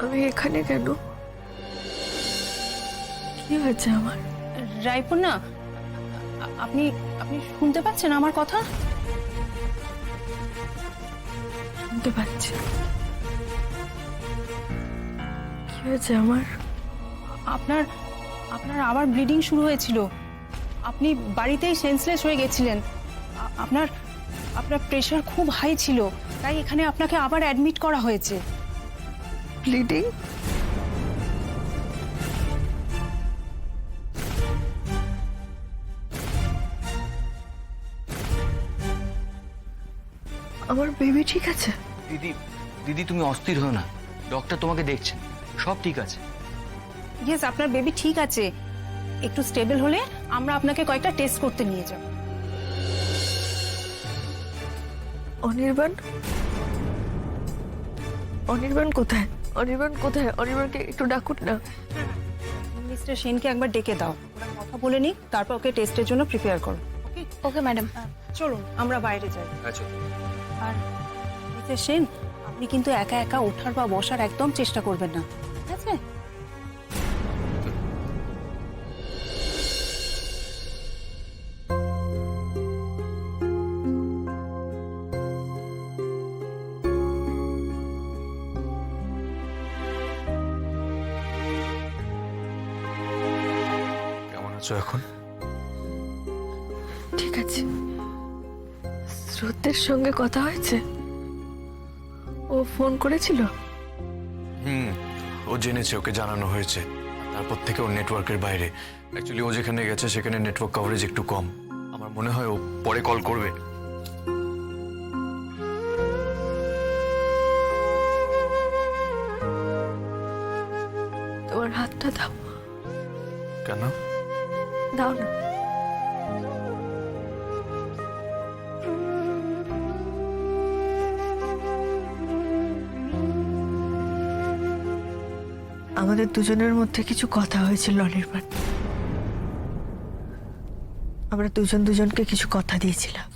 আমি এখানে কেন? কি হয়েছে আমার? রায়পূর্ণা, আপনি আপনি শুনতে পাচ্ছেন আমার কথা? শুনতে পাচ্ছি। কি হয়েছে আমার? আপনার আপনার আবার ব্লিডিং শুরু হয়েছিল। আপনি বাড়িতেই সেন্সলেস হয়ে গেছিলেন। আপনার আপনার প্রেশার খুব হাই ছিল, তাই এখানে আপনাকে আবার অ্যাডমিট করা হয়েছে। ব্লিডিং? আমার বেবি ঠিক আছে? দিদি দিদি তুমি অস্থির হও না, ডক্টর তোমাকে দেখছেন, সব ঠিক আছে। ইয়েস, আপনার বেবি ঠিক আছে। একটু স্টেবল হলে আমরা আপনাকে কয়েকটা টেস্ট করতে নিয়ে যাব। অনির্বাণ? অনির্বাণ কোথায়? অনির্বাণ কোথায়? অনির্বাণকে একটু ডাকুন না। মিস্টার সেনকে একবার ডেকে দাও, ওরা কথা বলে নিক, তারপর ওকে টেস্টের জন্য প্রিপেয়ার করো। ওকে? Okay madam. চলুন আমরা বাইরে যাই। আচ্ছা, আর মিস্টার সেন, আপনি কিন্তু একা একা ওঠার বা বসার একদম চেষ্টা করবেন না, ঠিক আছে? কেমন আছো এখন? ঠিক আছে। স্রোতের সঙ্গে কথা হয়েছে? ও ফোন করেছিল? ও জেনেছে, ওকে জানানো হয়েছে। তারপর থেকে ওর নেটওয়ার্কের বাইরে। অ্যাকচুয়ালি ও যেখানে গেছে সেখানে নেটওয়ার্ক কভারেজ একটু কম। আমার মনে হয় ও পরে কল করবে। তোমার হাতটা দাও। কেন? দাও না। আমাদের দুজনের মধ্যে কিছু কথা হয়েছিল অনির্বাণ। আমরা দুজন দুজনকে কিছু কথা দিয়েছিলাম।